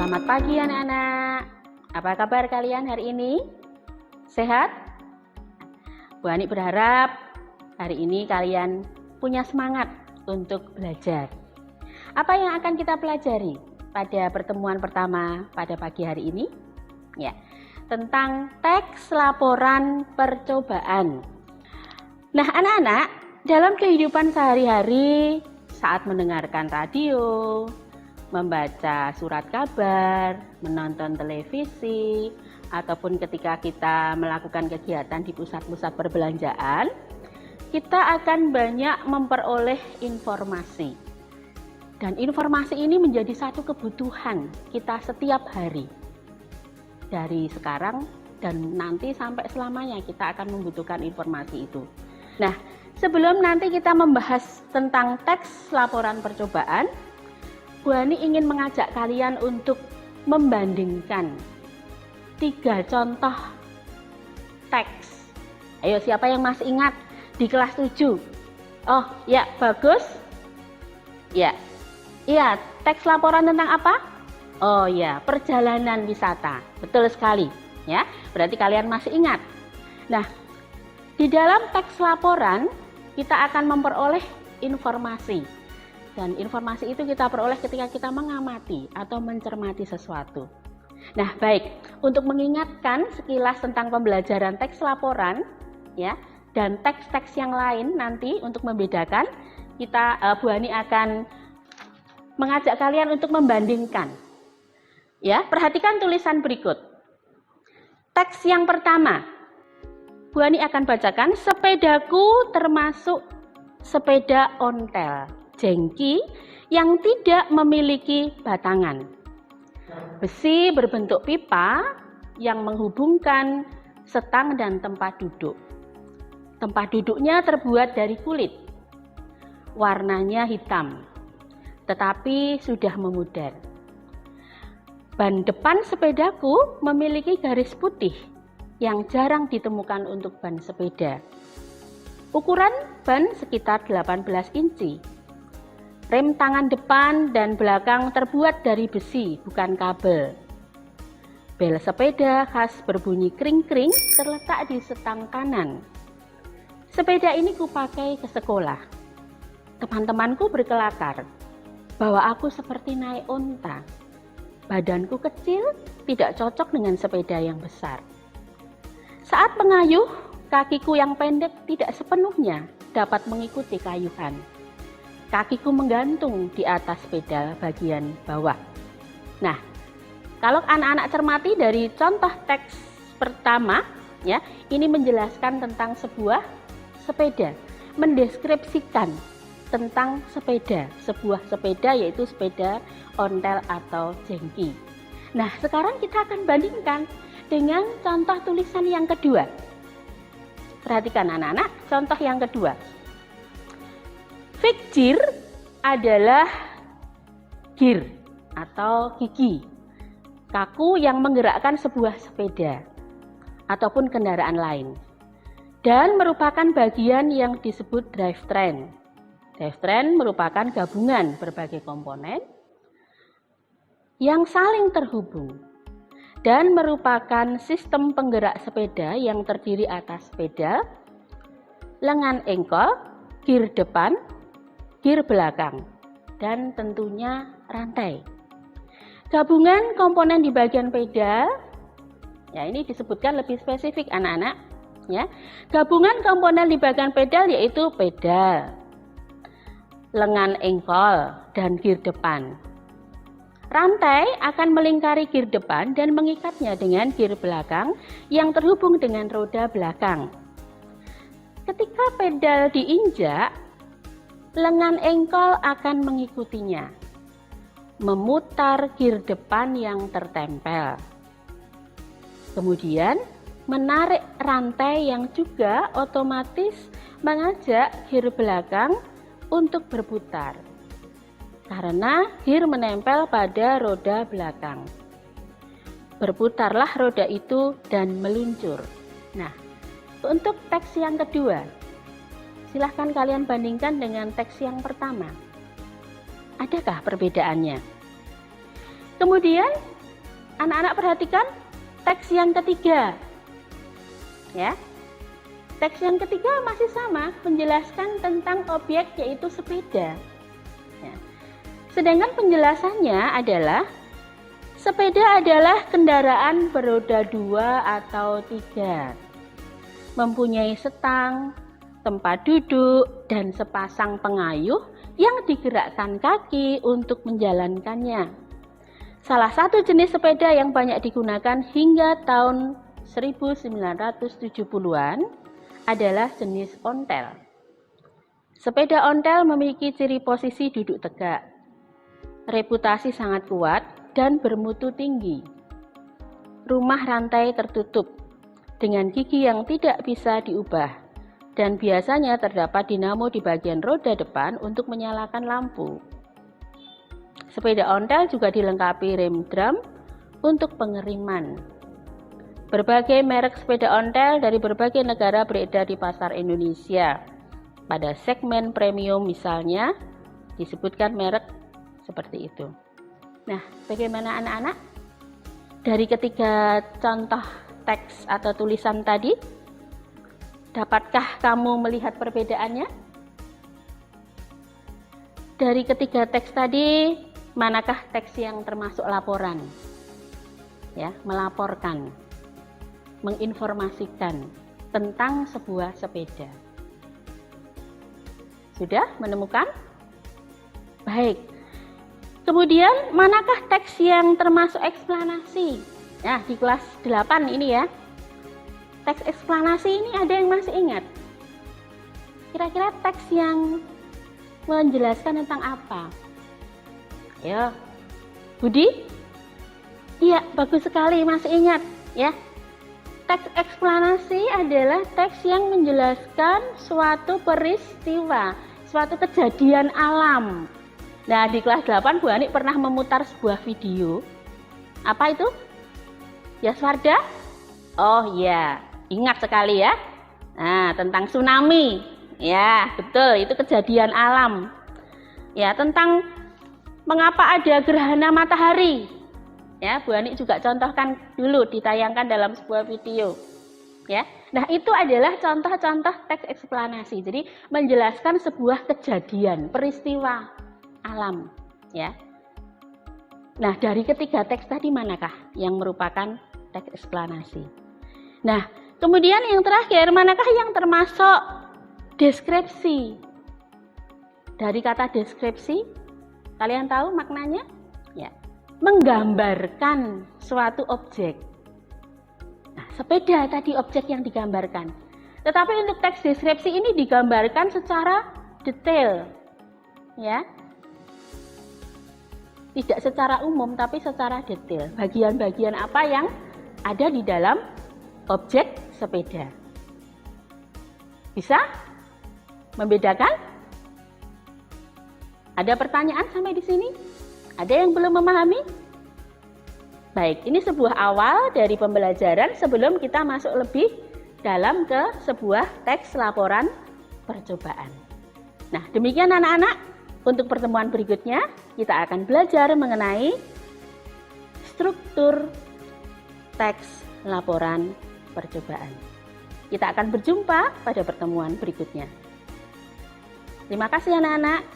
Selamat pagi anak-anak. Apa kabar kalian hari ini? Sehat? Bu Ani berharap hari ini kalian punya semangat untuk belajar. Apa yang akan kita pelajari pada pertemuan pertama pada pagi hari ini? Ya, tentang teks laporan percobaan. Nah, anak-anak, dalam kehidupan sehari-hari saat mendengarkan radio, membaca surat kabar, menonton televisi, ataupun ketika kita melakukan kegiatan di pusat-pusat perbelanjaan, kita akan banyak memperoleh informasi. Dan informasi ini menjadi satu kebutuhan kita setiap hari. Dari sekarang dan nanti sampai selamanya kita akan membutuhkan informasi itu. Nah, sebelum nanti kita membahas tentang teks laporan percobaan, Bu Ani ingin mengajak kalian untuk membandingkan 3 contoh teks. Ayo, siapa yang masih ingat di kelas 7? Oh, ya, bagus. Ya. Iya, teks laporan tentang apa? Oh ya, perjalanan wisata. Betul sekali, ya. Berarti kalian masih ingat. Nah, di dalam teks laporan kita akan memperoleh informasi. Dan informasi itu kita peroleh ketika kita mengamati atau mencermati sesuatu. Nah, baik, untuk mengingatkan sekilas tentang pembelajaran teks laporan ya, dan teks-teks yang lain nanti untuk membedakan, Bu Ani akan mengajak kalian untuk membandingkan. Ya, perhatikan tulisan berikut. Teks yang pertama, Bu Ani akan bacakan, sepedaku termasuk sepeda ontel jengki yang tidak memiliki batangan. Besi berbentuk pipa yang menghubungkan setang dan tempat duduk. Tempat duduknya terbuat dari kulit. Warnanya hitam, tetapi sudah memudar. Ban depan sepedaku memiliki garis putih yang jarang ditemukan untuk ban sepeda. Ukuran ban sekitar 18 inci. Rem tangan depan dan belakang terbuat dari besi, bukan kabel. Bel sepeda khas berbunyi kring-kring terletak di setang kanan. Sepeda ini kupakai ke sekolah. Teman-temanku berkelakar bahwa aku seperti naik onta. Badanku kecil, tidak cocok dengan sepeda yang besar. Saat mengayuh, kakiku yang pendek tidak sepenuhnya dapat mengikuti kayuhan. Kakiku menggantung di atas pedal bagian bawah. Nah, kalau anak-anak cermati dari contoh teks pertama, ya, ini menjelaskan tentang sebuah sepeda, mendeskripsikan tentang sepeda, sebuah sepeda yaitu sepeda ontel atau jengki. Nah, sekarang kita akan bandingkan dengan contoh tulisan yang kedua. Perhatikan anak-anak, contoh yang kedua. Fixed gear adalah gear atau gigi, kaku yang menggerakkan sebuah sepeda ataupun kendaraan lain, dan merupakan bagian yang disebut drivetrain. Drivetrain merupakan gabungan berbagai komponen yang saling terhubung dan merupakan sistem penggerak sepeda yang terdiri atas pedal, lengan engkol, gir depan, gir belakang, dan tentunya rantai. Gabungan komponen di bagian pedal, ya ini disebutkan lebih spesifik anak-anak, ya. Gabungan komponen di bagian pedal yaitu pedal, lengan engkol, dan gir depan. Rantai akan melingkari gir depan dan mengikatnya dengan gir belakang yang terhubung dengan roda belakang. Ketika pedal diinjak, lengan engkol akan mengikutinya, memutar gir depan yang tertempel. Kemudian menarik rantai yang juga otomatis mengajak gir belakang untuk berputar, karena gir menempel pada roda belakang. Berputarlah roda itu dan meluncur. Nah, untuk teks yang kedua, silahkan kalian bandingkan dengan teks yang pertama. Adakah perbedaannya? Kemudian anak-anak perhatikan teks yang ketiga. Ya. Teks yang ketiga masih sama, menjelaskan tentang objek yaitu sepeda. Ya. Sedangkan penjelasannya adalah sepeda adalah kendaraan beroda 2 atau 3. Mempunyai setang, tempat duduk, dan sepasang pengayuh yang digerakkan kaki untuk menjalankannya. Salah satu jenis sepeda yang banyak digunakan hingga tahun 1970-an adalah jenis ontel. Sepeda ontel memiliki ciri posisi duduk tegak, reputasi sangat kuat, dan bermutu tinggi. Rumah rantai tertutup dengan gigi yang tidak bisa diubah, dan biasanya terdapat dinamo di bagian roda depan untuk menyalakan lampu. Sepeda ontel juga dilengkapi rem drum untuk pengeriman. Berbagai merek sepeda ontel dari berbagai negara beredar di pasar Indonesia. Pada segmen premium misalnya disebutkan merek seperti itu. Nah, bagaimana anak-anak? Dari ketiga contoh teks atau tulisan tadi, dapatkah kamu melihat perbedaannya? Dari ketiga teks tadi, manakah teks yang termasuk laporan? Ya, melaporkan, menginformasikan tentang sebuah sepeda. Sudah menemukan? Baik. Kemudian, manakah teks yang termasuk eksplanasi? Nah, di kelas 8 ini ya. Teks eksplanasi ini ada yang masih ingat? Kira-kira teks yang menjelaskan tentang apa? Ya, Budi? Iya, bagus sekali, masih ingat ya. Teks eksplanasi adalah teks yang menjelaskan suatu peristiwa, suatu kejadian alam. Nah, di kelas 8 Bu Ani pernah memutar sebuah video. Apa itu? Yaswarda? Oh iya, ingat sekali ya. Nah, tentang tsunami. Ya, betul, itu kejadian alam. Ya, tentang mengapa ada gerhana matahari. Ya, Bu Ani juga contohkan dulu, ditayangkan dalam sebuah video. Ya. Nah, itu adalah contoh-contoh teks eksplanasi. Jadi, menjelaskan sebuah kejadian, peristiwa alam, ya. Nah, dari ketiga teks tadi manakah yang merupakan teks eksplanasi? Nah, kemudian yang terakhir, manakah yang termasuk deskripsi? Dari kata deskripsi, kalian tahu maknanya? Ya, menggambarkan suatu objek. Nah, sepeda tadi objek yang digambarkan. Tetapi untuk teks deskripsi ini digambarkan secara detail. Ya. Tidak secara umum tapi secara detail. Bagian-bagian apa yang ada di dalam objek sepeda. Bisa membedakan? Ada pertanyaan sampai di sini? Ada yang belum memahami? Baik, ini sebuah awal dari pembelajaran sebelum kita masuk lebih dalam ke sebuah teks laporan percobaan. Nah, demikian anak-anak. Untuk pertemuan berikutnya, kita akan belajar mengenai struktur teks laporan percobaan. Kita akan berjumpa pada pertemuan berikutnya. Terima kasih anak-anak.